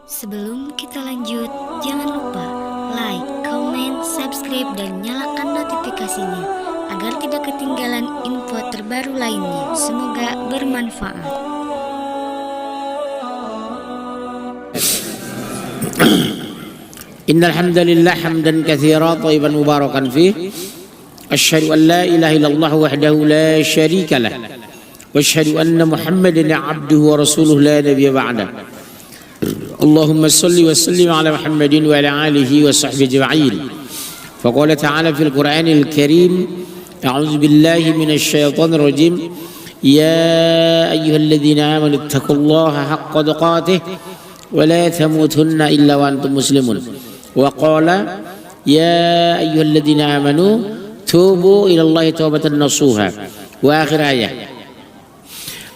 Sebelum kita lanjut, jangan lupa like, comment, subscribe, dan nyalakan notifikasinya agar tidak ketinggalan info terbaru lainnya. Semoga bermanfaat. Innal hamdalillah hamdan katsiran thayyiban mubarakan fih. Asyhadu an la ilaha illallah wahdahu la syarika lah. Wa asyhadu anna Muhammadan abduhu wa rasuluhu la nabiyya ba'da. Allahumma salli wa sallim ala Muhammadin wa ala alihi wa sahbihi ajma'in. Faqala ta'ala fil Qur'anil Karim, a'udzu billahi minasy syaithanir rajim. Ya ayyuhalladzina amanu taqullaha haqqa tuqatih wa la tamutunna illa wa antum muslimun. Wa qala ya ayyuhalladzina amanu tubu ilallahi taubatan nasuha. Wa akhir ayat.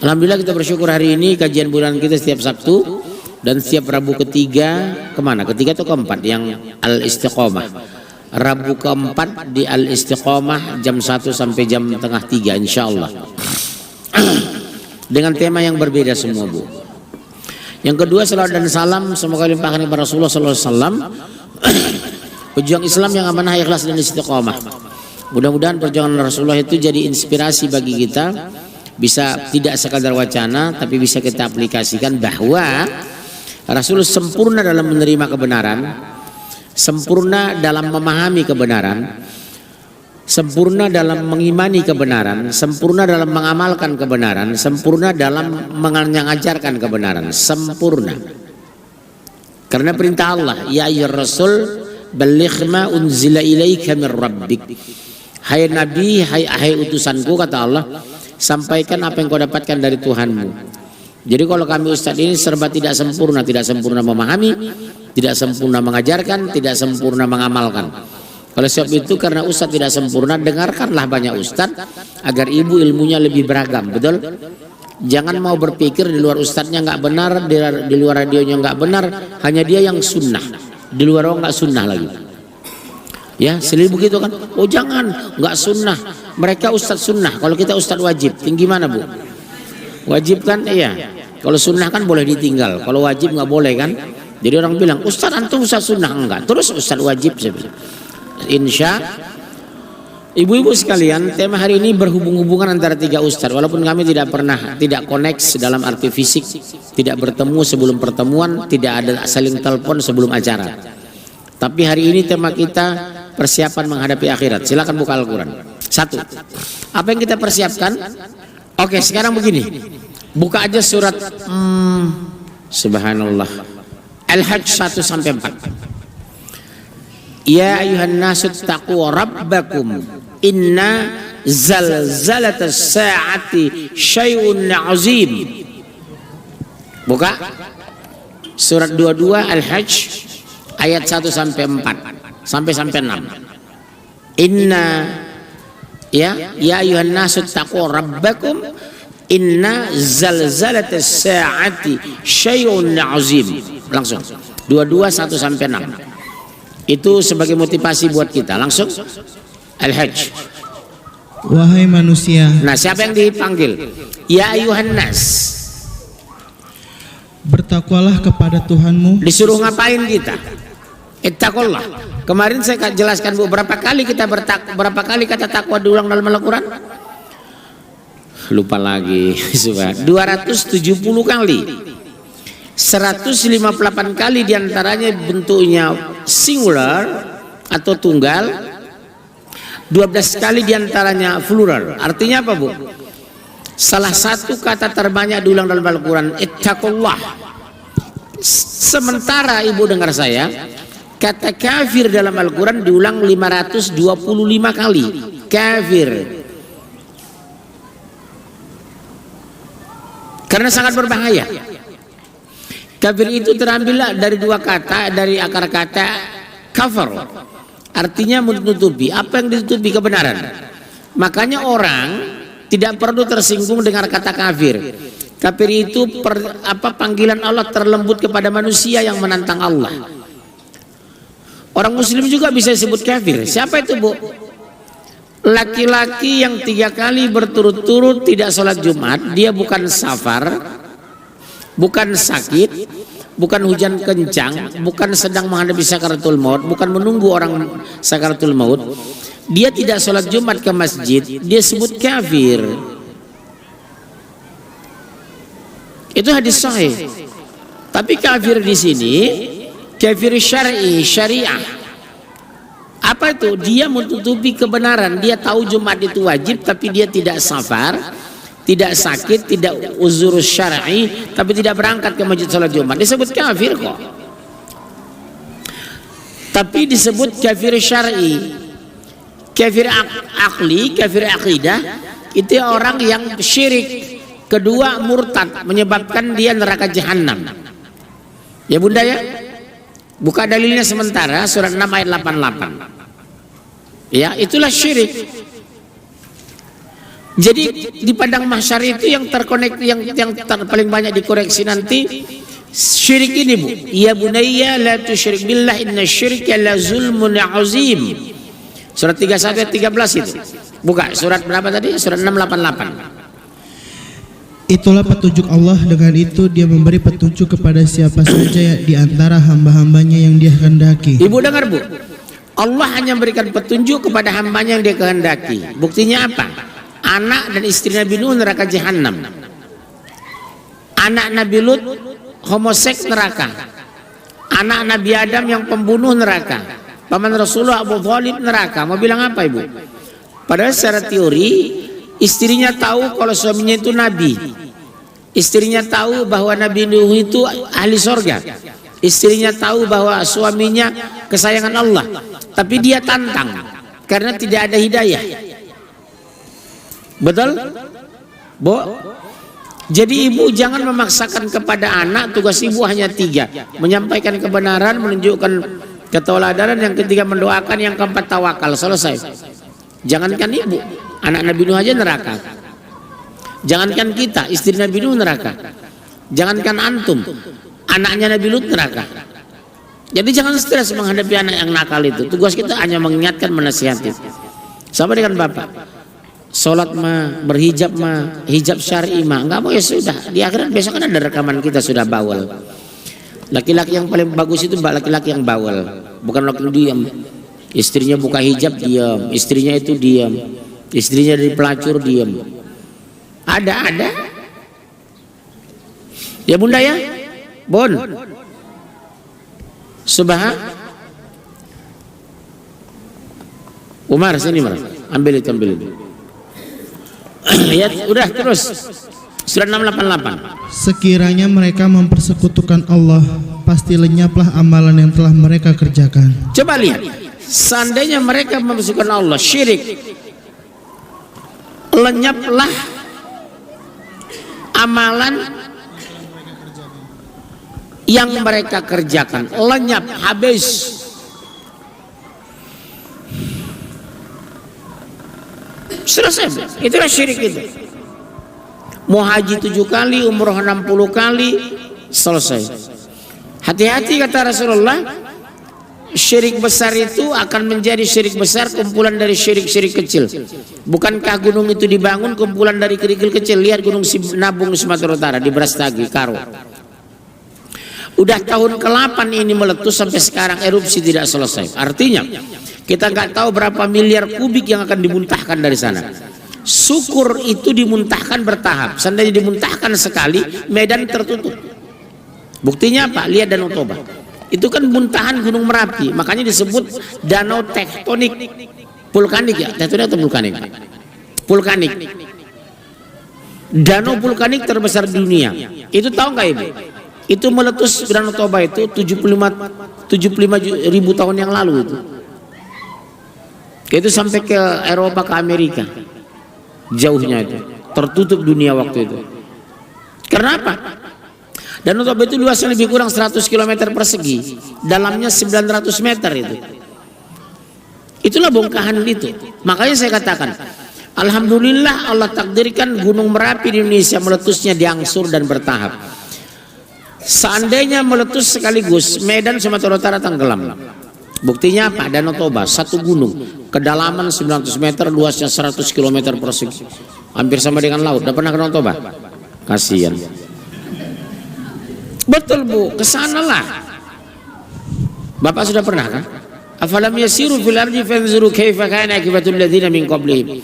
Alhamdulillah kita bersyukur hari ini kajian bulan kita setiap Sabtu dan setiap Rabu ketiga kemana? Ketiga atau keempat yang Al-Istiqomah. Rabu keempat di Al-Istiqomah jam 1 sampai jam tengah 3 insyaallah. Dengan tema yang berbeda semua, Bu. Yang kedua, salawat dan salam semoga limpahkan kepada Rasulullah sallallahu alaihi wasallam. Pejuang Islam yang amanah, ikhlas dan istiqomah. Mudah-mudahan perjuangan Rasulullah itu jadi inspirasi bagi kita, bisa tidak sekadar wacana tapi bisa kita aplikasikan bahwa Rasul sempurna dalam menerima kebenaran, sempurna dalam memahami kebenaran, sempurna dalam mengimani kebenaran, sempurna dalam mengamalkan kebenaran, sempurna dalam mengajarkan kebenaran, sempurna. Karena perintah Allah, ya ayyuhar rasul balligh ma unzila ilaika min rabbik. Hai Nabi, hai utusanku, kata Allah, sampaikan apa yang kau dapatkan dari Tuhanmu. Jadi kalau kami Ustadz ini serba tidak sempurna memahami, tidak sempurna mengajarkan, tidak sempurna mengamalkan. Oleh sebab itu, karena Ustadz tidak sempurna, dengarkanlah banyak Ustadz agar ibu ilmunya lebih beragam, betul? Jangan mau berpikir di luar Ustadznya nggak benar, di luar radionya nggak benar, hanya dia yang sunnah, di luar nggak sunnah lagi. Ya, selalu begitu kan? Oh jangan, nggak sunnah. Mereka Ustadz sunnah, kalau kita Ustadz wajib. Tinggi mana, Bu? Wajib kan? Iya. Kalau sunnah kan boleh ditinggal, kalau wajib nggak boleh kan? Jadi orang bilang, Ustadz antum Ustadz sunnah, enggak. Terus Ustadz wajib sebenarnya. Insya ibu-ibu sekalian, tema hari ini berhubung-hubungan antara tiga ustadz. Walaupun kami tidak connect dalam arti fisik, tidak bertemu sebelum pertemuan, tidak ada saling telepon sebelum acara. Tapi hari ini tema kita persiapan menghadapi akhirat. Silakan buka Al-Quran. Satu, apa yang kita persiapkan? Oke, sekarang begini, buka aja surat Subhanallah Al-Hajj 1 sampai 4. Ya ayuhan nasu taqu rabbakum inna zalzalatas sa'ati syai'un 'azim. Buka surat 22 Al-Hajj ayat 1 sampai 4 sampai 6. Inna ya ayuhan nasu taqu rabbakum inna zalzalatas sa'ati syai'un 'azim. Langsung 22 1 sampai 6. Itu sebagai motivasi buat kita. Langsung Al-Hajj. Wahai manusia. Nah, siapa yang dipanggil? Ya ayuhan nas. Bertakwalah kepada Tuhanmu. Disuruh ngapain kita? Ittaqullah. Kemarin saya jelaskan, Bu, berapa kali kata takwa diulang dalam Al-Quran? Lupa lagi. 270 kali. 158 kali diantaranya bentuknya singular atau tunggal, 12 kali diantaranya plural. Artinya apa, Bu? Salah satu kata terbanyak diulang dalam Al-Quran, ittaqullah. Sementara ibu dengar saya, kata kafir dalam Al-Quran diulang 525 kali. Kafir. Karena sangat berbahaya. Kafir itu terambil dari dua kata, dari akar kata kafir, artinya menutupi. Apa yang ditutupi? Kebenaran. Makanya orang tidak perlu tersinggung dengan kata kafir. Kafir itu panggilan Allah terlembut kepada manusia yang menantang Allah. Orang muslim juga bisa disebut kafir. Siapa itu, Bu? Laki-laki yang 3 kali berturut-turut tidak sholat Jumat, dia bukan safar, bukan sakit, bukan hujan kencang, bukan sedang menghadapi sakaratul maut, bukan menunggu orang sakaratul maut, dia tidak sholat Jumat ke masjid, dia sebut kafir. Itu hadis sahih. Tapi kafir di sini kafir syar'i, syariah. Apa itu? Dia menutupi kebenaran. Dia tahu Jumat itu wajib, tapi dia tidak safar, tidak sakit, tidak uzur syar'i, tapi tidak berangkat ke masjid sholat Jumat. Disebut kafir kok. Tapi disebut kafir syar'i. Kafir akli, kafir akidah, itu orang yang syirik. Kedua, murtad, menyebabkan dia neraka jahanam. Ya bunda ya, buka dalilnya sementara, surat 6 ayat 88. Ya, itulah syirik. Jadi di padang mahsyar itu yang terkonek, yang paling banyak dikoreksi nanti syirik ini, Bu. Ya bunayya la tusyrik billah inna syirka la zulmun azim. Surat 31 ayat 13 itu. Buka surat berapa tadi? Surat 688. Itulah petunjuk Allah, dengan itu dia memberi petunjuk kepada siapa saja di antara hamba-hambanya yang dia kehendaki. Ibu dengar, Bu, Allah hanya memberikan petunjuk kepada hambanya yang dia kehendaki. Buktinya apa? Anak dan istri Nabi Nuh neraka jahanam. Anak Nabi Lut homoseks neraka. Anak Nabi Adam yang pembunuh neraka. Paman Rasulullah Abu Thalib neraka. Mau bilang apa, Ibu? Padahal secara teori istrinya tahu kalau suaminya itu nabi. Istrinya tahu bahwa Nabi Nuh itu ahli sorga. Istrinya tahu bahwa suaminya kesayangan Allah. Tapi dia tantang karena tidak ada hidayah. Betul? Bu? Jadi ibu jangan memaksakan kepada anak. Tugas ibu hanya 3. Menyampaikan kebenaran, menunjukkan keteladanan, yang ketiga mendoakan, yang keempat tawakal. Selesai. Jangankan ibu, anak Nabi Nuh aja neraka. Jangankan kita, istri Nabi Nuh neraka. Jangankan antum, anaknya Nabi Lut neraka. Jadi jangan stres menghadapi anak yang nakal itu. Tugas kita hanya mengingatkan, menasihati. Sama dengan bapak, sholat mah, berhijab mah, hijab syar'i mah, enggak mau ya sudah. Di akhirat besok kan ada rekaman kita sudah bawel. Laki-laki yang paling bagus itu laki-laki yang bawel, bukan laki diam. Istrinya buka hijab diam, istrinya itu diam, istrinya dari pelacur diam. Ada. Ya bunda ya, Bon. Subhan. Umar sini Umar, ambil itu. Ya udah terus. Surat 688. Sekiranya mereka mempersekutukan Allah, pasti lenyaplah amalan yang telah mereka kerjakan. Coba lihat, seandainya mereka mempersekutukan Allah, syirik, lenyaplah amalan yang mereka kerjakan. Lenyap, habis. Selesai. Itulah syirik itu. Mau haji 7 kali, umroh 60 kali, selesai. Hati-hati kata Rasulullah, syirik besar itu akan menjadi syirik besar kumpulan dari syirik-syirik kecil. Bukankah gunung itu dibangun kumpulan dari kerikil kecil? Lihat gunung Nabung Sumatera Utara di Brastagi, Karo. Udah tahun ke-8 ini meletus sampai sekarang erupsi tidak selesai. Artinya kita nggak tahu berapa miliar kubik yang akan dimuntahkan dari sana. Syukur itu dimuntahkan bertahap. Seandainya dimuntahkan sekali, Medan tertutup. Buktinya apa? Lihat Danau Toba. Itu kan muntahan Gunung Merapi, makanya disebut danau tektonik vulkanik ya. Tektonik atau vulkanik? Vulkanik. Danau vulkanik terbesar di dunia. Itu tahu nggak Ibu? Itu meletus Danau Toba itu 75 ribu tahun yang lalu itu. Itu sampai ke Eropa, ke Amerika. Jauhnya itu, tertutup dunia waktu itu. Kenapa? Danau Toba itu luasnya lebih kurang 100 km persegi, dalamnya 900 meter itu. Itulah bongkahan itu. Makanya saya katakan, alhamdulillah Allah takdirkan Gunung Merapi di Indonesia meletusnya diangsur dan bertahap. Seandainya meletus sekaligus, Medan Sumatera Utara tenggelam. Buktinya apa? Danau Toba, satu gunung, kedalaman 900 meter, luasnya 100 km persegi, hampir sama dengan laut. Udah pernah ke Danau Toba? Kasihan. Betul Bu, kesanalah. Bapak sudah pernah kan? Afalam yasiru fil ardi fanzuru kaifa kana akibatul ladzina min qablihim.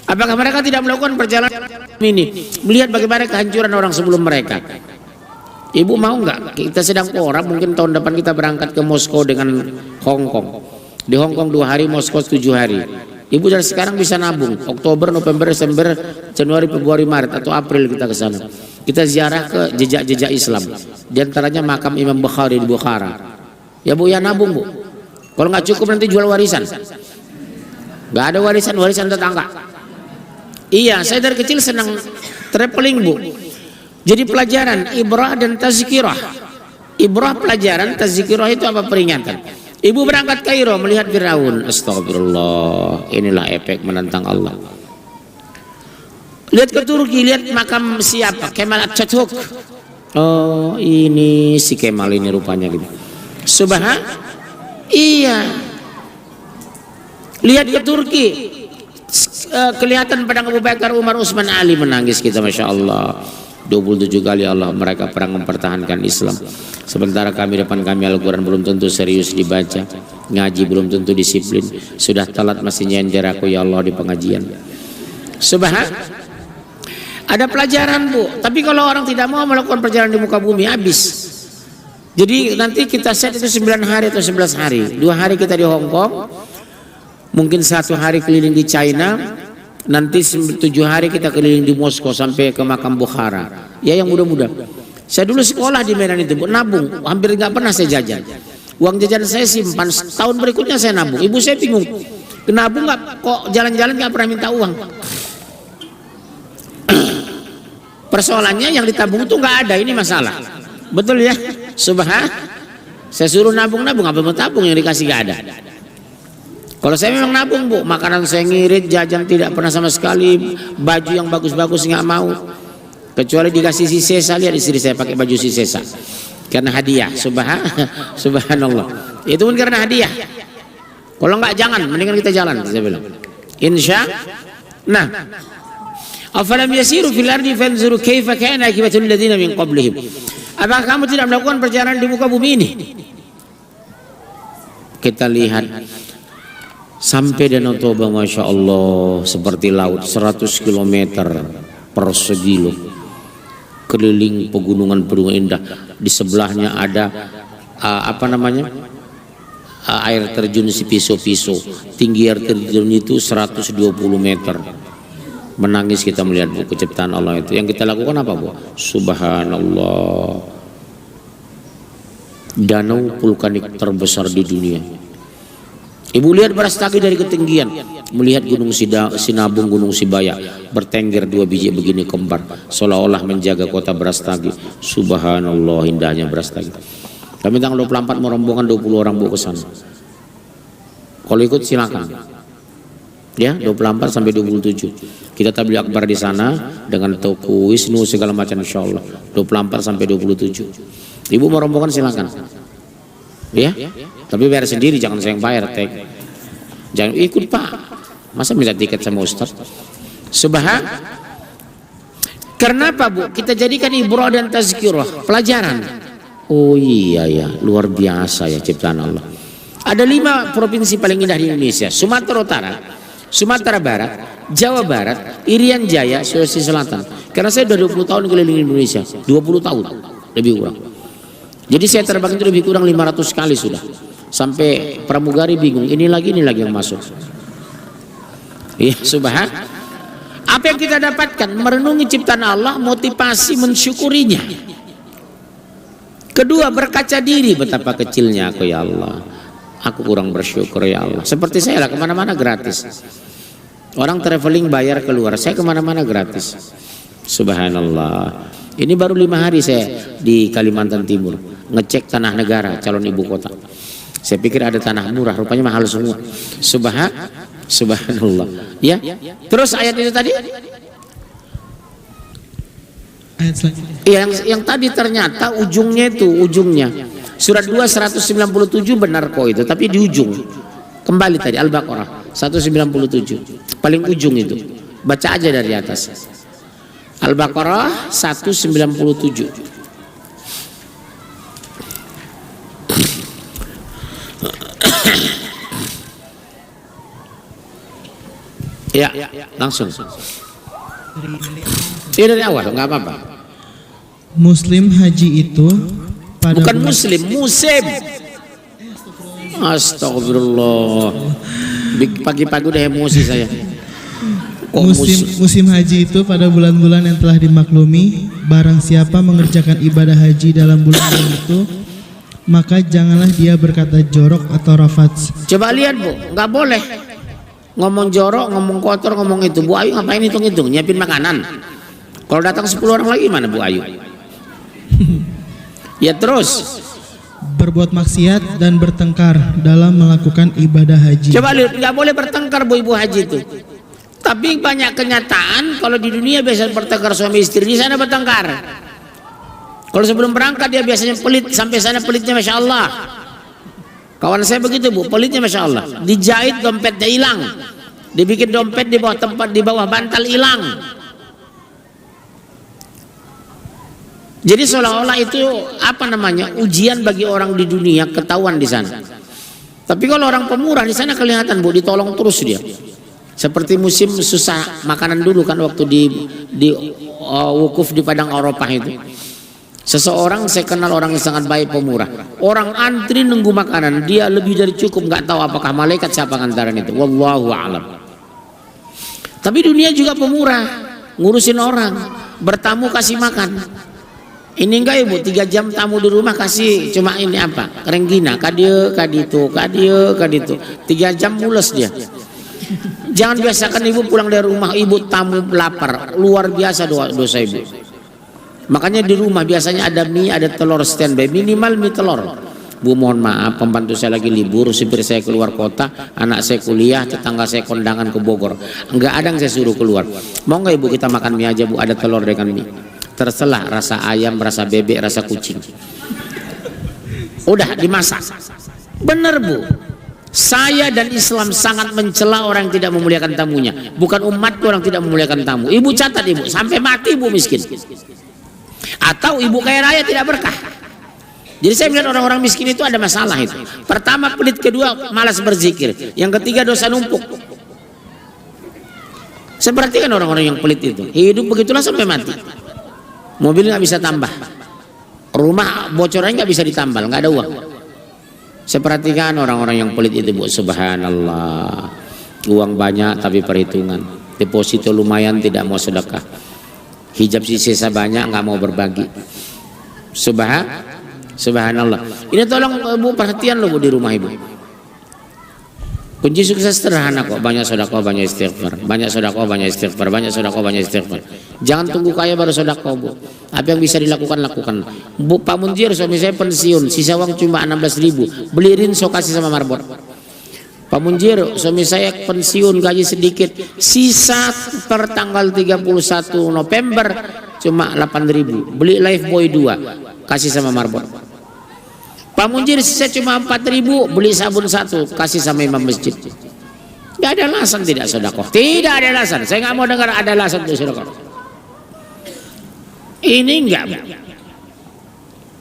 Apakah mereka tidak melakukan perjalanan ini, melihat bagaimana kehancuran orang sebelum mereka? Ibu mau nggak? Kita sedang korup, mungkin tahun depan kita berangkat ke Moskow dengan Hong Kong. Di Hong Kong 2 hari, Moskow 7 hari. Ibu dari sekarang bisa nabung. Oktober, November, Desember, Januari, Februari, Maret atau April kita ke sana. Kita ziarah ke jejak-jejak Islam. Di antaranya makam Imam Bukhari di Bukhara. Ya Bu, ya nabung Bu. Kalau nggak cukup nanti jual warisan. Nggak ada warisan tetangga. Iya, saya dari kecil senang traveling Bu. Jadi pelajaran ibrah dan tazkirah. Ibrah pelajaran, tazkirah itu apa? Peringatan. Ibu berangkat Kairo melihat Firaun. Astagfirullah. Inilah efek menantang Allah. Lihat ke Turki, lihat makam siapa? Kemal Atatürk. Oh, ini si Kemal ini rupanya gitu. Iya. Lihat ke Turki. Kelihatan pedang Abu Bakar, Umar, Utsman, Ali, menangis kita, Masya Allah. 27 kali Allah mereka perang mempertahankan Islam. Sementara depan kami Al-Quran belum tentu serius dibaca, ngaji belum tentu disiplin, sudah telat masih nyender aku ya Allah di pengajian. Ada pelajaran Bu, tapi kalau orang tidak mau melakukan perjalanan di muka bumi habis. Jadi nanti kita set itu 9 hari atau 11 hari. 2 hari kita di Hong Kong, mungkin 1 hari keliling di China, nanti 7 hari kita keliling di Moskow sampai ke makam Bukhara. Ya yang mudah-mudah. Saya dulu sekolah di Medan itu, nabung, hampir nggak pernah saya jajan. Uang jajan saya simpan, tahun berikutnya saya nabung. Ibu saya bingung, nabung nggak, kok jalan-jalan nggak pernah minta uang. Persoalannya yang ditabung itu nggak ada, ini masalah. Betul ya? Saya suruh nabung-nabung, apa mau tabung yang dikasih nggak ada. Kalau saya memang nabung Bu, makanan saya ngirit, jajan tidak pernah sama sekali, baju yang bagus-bagus nggak mau. Kecuali dikasih si Sesa, lihat istri saya pakai baju si Sesa karena hadiah. Subhanallah, itu pun karena hadiah. Kalau nggak jangan, mendingan kita jalan, saya bilang. Insya. Nah, afalam yasiru fil ardi fanzuru kaifa kana akibatul ladzina min qablihim. Apakah kamu tidak melakukan perjalanan di muka bumi ini? Kita lihat sampai Danau Toba, Masya Allah, seperti laut, 100 km persegi loh. Keliling pegunungan indah. Di sebelahnya ada air terjun si Piso-Piso. Tinggi air terjun itu 120 meter. Menangis kita melihat Bu, ciptaan Allah itu. Yang kita lakukan apa Bu? Subhanallah. Danau vulkanik terbesar di dunia. Ibu lihat Brastagi dari ketinggian, melihat Gunung Sinabung, Gunung Sibaya bertengger 2 biji begini kembar, seolah-olah menjaga kota Brastagi. Subhanallah, indahnya Brastagi. Kami tanggal 24 merombongan 20 orang Bu ke sana. Kalau ikut silakan. Ya, 24 sampai 27. Kita tabligh akbar di sana dengan toko Wisnu segala macam insyaallah. 24 sampai 27. Ibu mau rombongan silakan. Ya, tapi bayar sendiri, jangan saya yang bayar. Jangan ikut Pak, masa minta tiket sama Ustaz. Kenapa Bu? Kita jadikan ibrah dan tazkirah pelajaran. Oh iya ya, luar biasa ya ciptaan Allah. Ada 5 provinsi paling indah di Indonesia: Sumatera Utara, Sumatera Barat, Jawa Barat, Irian Jaya, Sulawesi Selatan. Karena saya sudah 20 tahun keliling Indonesia, 20 tahun lebih kurang. Jadi saya terbang itu lebih kurang 500 kali sudah. Sampai pramugari bingung, ini lagi yang masuk. Ya, apa yang kita dapatkan? Merenungi ciptaan Allah, motivasi mensyukurinya. Kedua, berkaca diri, betapa kecilnya aku ya Allah. Aku kurang bersyukur ya Allah. Seperti saya lah, kemana-mana gratis. Orang traveling bayar keluar, saya kemana-mana gratis. Subhanallah. Ini baru 5 hari saya di Kalimantan Timur, ngecek tanah negara calon ibu kota. Saya pikir ada tanah murah, rupanya mahal semua. Subhanallah. Ya. Terus ayat itu tadi? Ayat selanjutnya. Yang tadi ternyata ujungnya surat 2 197 benar kok itu, tapi di ujung. Kembali tadi Al-Baqarah 197. Paling ujung itu. Baca aja dari atas. Al-Baqarah 197. Ya, langsung. Iya dari awal, nggak apa-apa. Muslim haji itu pada Bukan muslim, musim. Astagfirullah. Pagi-pagi udah emosi saya. Kok musim haji itu pada bulan-bulan yang telah dimaklumi. Barang siapa mengerjakan ibadah haji dalam bulan itu, maka janganlah dia berkata jorok atau rafats. Coba lihat Bu, nggak boleh ngomong jorok, ngomong kotor, ngomong itu. Bu Ayu ngapain hitung-hitung, nyiapin makanan? Kalau datang 10 orang lagi mana Bu Ayu? Ya terus Berbuat maksiat dan bertengkar dalam melakukan ibadah haji. coba lihat, nggak boleh bertengkar Bu ibu haji itu. Tapi banyak kenyataan kalau di dunia biasa bertengkar suami istri, di sana bertengkar. Kalau sebelum berangkat dia biasanya pelit, sampai sana pelitnya Masya Allah. Kawan saya begitu Bu, pelitnya Masya Allah. Dijahit dompetnya hilang, dibikin dompet di bawah tempat, di bawah bantal hilang. Jadi seolah-olah itu apa namanya, ujian bagi orang di dunia, ketahuan di sana. Tapi kalau orang pemurah di sana kelihatan Bu, ditolong terus dia. Seperti musim susah makanan dulu kan waktu di wukuf di Padang Arafah itu. Seseorang saya kenal orang yang sangat baik pemurah. Orang antri nunggu makanan, dia lebih dari cukup, nggak tahu apakah malaikat siapa antaran itu. Wallahu a'lam. Tapi dunia juga pemurah, ngurusin orang, bertamu kasih makan. Ini enggak Ibu, 3 jam tamu di rumah kasih cuma ini apa? Renggina, kadieu, kaditu, kadieu, kaditu. 3 jam mules dia. Jangan biasakan Ibu pulang dari rumah Ibu tamu lapar, luar biasa dosa Ibu. Makanya di rumah biasanya ada mie, ada telur standby, minimal mie telur. Bu mohon maaf, pembantu saya lagi libur, supir saya keluar kota, anak saya kuliah, tetangga saya kondangan ke Bogor. Enggak ada yang saya suruh keluar. Mau nggak Ibu kita makan mie aja Bu, ada telur dengan mie. Terserah, rasa ayam, rasa bebek, rasa kucing. Udah dimasak. Bener Bu. Saya dan Islam sangat mencela orang yang tidak memuliakan tamunya. Bukan umatku orang tidak memuliakan tamu. Ibu catat Ibu, sampai mati Ibu miskin. Atau Ibu kaya raya tidak berkah. Jadi saya melihat orang-orang miskin itu ada masalah itu. Pertama pelit, kedua malas berzikir, yang ketiga dosa numpuk. Saya perhatikan orang-orang yang pelit itu, hidup begitulah sampai mati. Mobil nggak bisa tambah, rumah bocorannya nggak bisa ditambal, nggak ada uang. Saya perhatikan orang-orang yang pelit itu Bu, subhanallah, uang banyak tapi perhitungan, deposito lumayan tidak mau sedekah, hijab sisa banyak nggak mau berbagi. Subhanallah. Ini tolong Bu perhatian loh Bu di rumah Ibu. Kunci sukses sederhana kok, banyak sedekah, banyak istighfar, banyak sedekah, banyak istighfar, banyak sedekah, banyak istighfar. Jangan tunggu kaya baru sedekah Bu. Apa yang bisa dilakukan lakukan. Bu Pak Munjir, suami saya pensiun, sisa uang cuma 16.000, beli rinso kasih sama marbot. Pak Munjir, suami saya pensiun, gaji sedikit, sisa per tanggal 31 November cuma 8.000, beli Lifebuoy 2 kasih sama marbot. Pak Munjir, sisa cuma 4.000, beli sabun 1 kasih sama imam masjid. Gak ada alasan tidak sedekah, tidak ada alasan. Saya nggak mau dengar ada alasan untuk sedekah. Ini enggak Bu.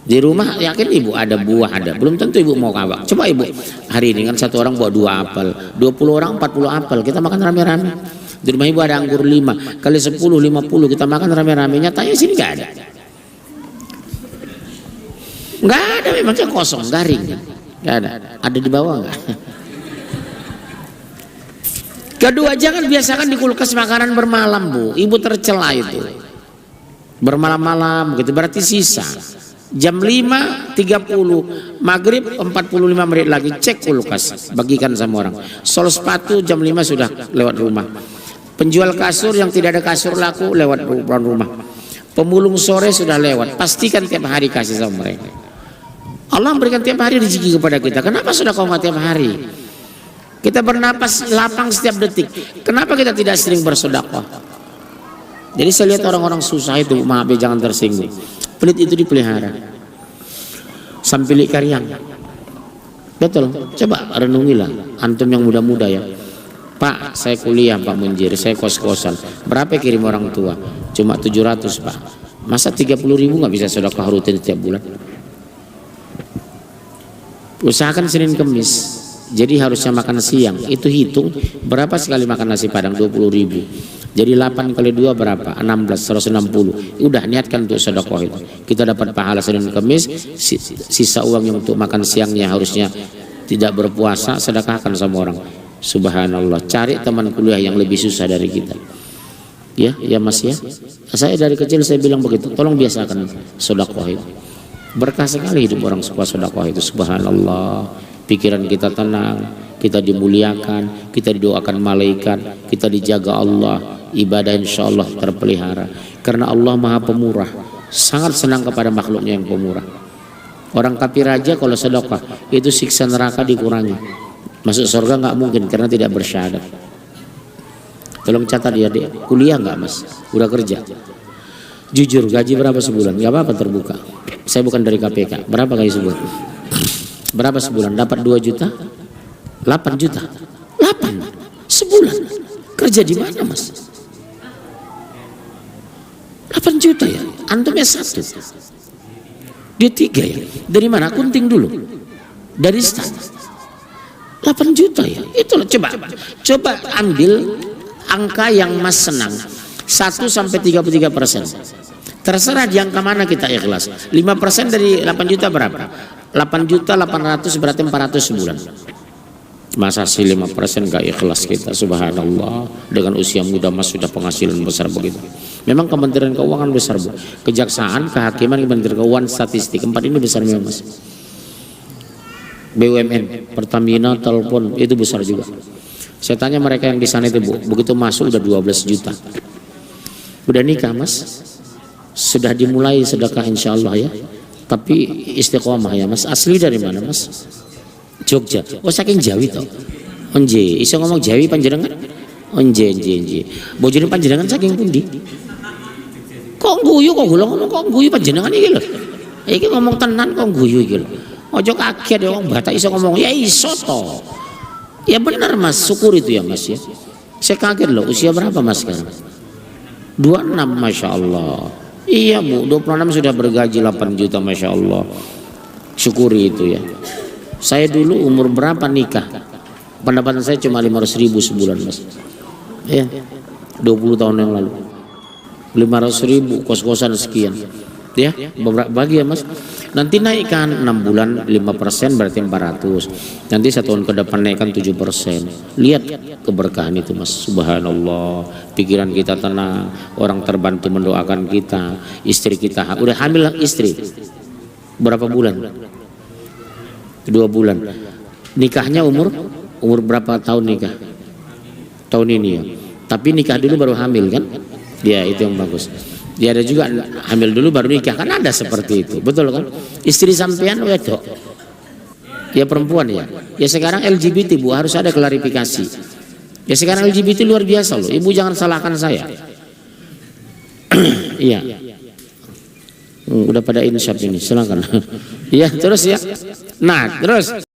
Di rumah yakin Ibu ada buah, ada, belum tentu Ibu mau kawak. Coba Ibu hari ini kan satu orang bawa 2 apel, 20 orang 40 apel, kita makan rame-rame. Di rumah Ibu ada anggur 5 kali 10 50, kita makan rame-rame. Nyatanya sini nggak ada. Nggak ada, memangnya kosong, garing. Nggak ada. Ada di bawah nggak? Kedua, jangan biasakan di kulkas makanan bermalam Bu. Ibu tercela itu. Bermalam-malam begitu berarti sisa. Jam 5.30 maghrib 45 menit lagi cek kulkas, bagikan sama orang. Sol sepatu jam 5 sudah lewat rumah. Penjual kasur yang tidak ada kasur laku lewat rumah. Pemulung sore sudah lewat. Pastikan tiap hari kasih sama mereka. Allah memberikan tiap hari rezeki kepada kita. Kenapa sudah kau tiap hari? Kita bernapas lapang setiap detik. Kenapa kita tidak sering bersedekah? Jadi saya lihat orang-orang susah itu, maaf ya jangan tersinggung. Pelit itu dipelihara. Sampilik karyang. Betul. Coba renungilah. Antum yang muda-muda ya. Pak, saya kuliah Pak Munjir, saya kos-kosan. Berapa kirim orang tua? Cuma 700 Pak. Masa 30.000 nggak bisa sedekah rutin setiap bulan? Usahakan Senin Kemis. Jadi harusnya makan siang. Itu hitung berapa sekali makan nasi Padang, 20.000. Jadi 8 kali 2 berapa? 16, 160. Udah niatkan untuk sedekah itu. Kita dapat pahala Senin Kamis, sisa uang yang untuk makan siangnya harusnya tidak berpuasa, sedekahkan sama orang. Subhanallah. Cari teman kuliah yang lebih susah dari kita. Ya, ya Mas ya. Saya dari kecil saya bilang begitu. Tolong biasakan sedekah itu. Berkah sekali hidup orang suka sedekah itu. Subhanallah. Pikiran kita tenang, kita dimuliakan, kita didoakan malaikat, kita dijaga Allah, ibadah insya Allah terpelihara. Karena Allah Maha Pemurah, sangat senang kepada makhluknya yang pemurah. Orang kafir aja kalau sedekah itu siksa neraka dikurangi, masuk surga nggak mungkin karena tidak bersyahadat. Tolong catat ya dek, kuliah nggak Mas? Udah kerja? Jujur gaji berapa sebulan? Nggak apa-apa terbuka. Saya bukan dari KPK. Berapa gaji sebulan? Berapa sebulan? Dapat 2 juta? 8 juta? 8 sebulan? Kerja di mana Mas? 8 juta ya? Antumnya 1. Dia 3 ya? Dari mana? Kunting dulu. Dari stan. 8 juta ya? Itulah coba ambil angka yang Mas senang. 1 sampai 33%. Terserah di angka mana kita ikhlas. 5% dari 8 juta berapa? 8 juta 800 berarti 400 sebulan. Masa sih 5% gak ikhlas kita? Subhanallah. Dengan usia muda Mas sudah penghasilan besar begitu. Memang Kementerian Keuangan besar Bu. Kejaksaan, Kehakiman, Kementerian Keuangan, Statistik, 4 ini besar memang Mas. BUMN, Pertamina, Telpon itu besar juga. Saya tanya mereka yang di sana itu Bu, begitu masuk udah 12 juta. Udah nikah Mas? Sudah dimulai sedekah insya Allah ya. Tapi istiqomah ya Mas. Asli dari mana Mas? Jogja. Oh saking Jawi toh. Onje, iso ngomong Jawi panjenengan? Onje. Bojone panjenengan saking pundi? Kok guyu kok gula ngomong kok guyu panjenengan iki lho. Iki ngomong tenan kok guyu iki lho. Ojo kaget ya wong Batak iso ngomong ya iso toh. Ya benar Mas, syukur itu ya Mas ya. Saya kaget loh, usia berapa Mas sekarang? 26 Masya Allah. Iya Bu, 26 sudah bergaji 8 juta Masya Allah. Syukuri itu ya. Saya dulu umur berapa nikah? Pendapatan saya cuma 500.000 sebulan Mas. Ya, 20 tahun yang lalu 500.000 kos-kosan sekian. Ya, bagi ya Mas. Nanti naikkan 6 bulan 5% berarti 400. Nanti 1 tahun ke depan naikkan 7%. Lihat keberkahan itu Mas. Subhanallah. Pikiran kita tenang, orang terbantu mendoakan kita, istri kita udah hamil istri. Berapa bulan? 2 bulan. Nikahnya umur berapa tahun nikah? Tahun ini ya. Tapi nikah dulu baru hamil kan? Ya itu yang bagus. Dia ada juga hamil dulu baru nikah, kan ada seperti itu, betul kan? Istri sampean wedok, ya perempuan ya. Ya sekarang LGBT Bu harus ada klarifikasi. Ya sekarang LGBT luar biasa loh, Ibu jangan salahkan saya. Iya. Udah pada insyaf ini, silakan. Iya terus ya. Nah terus.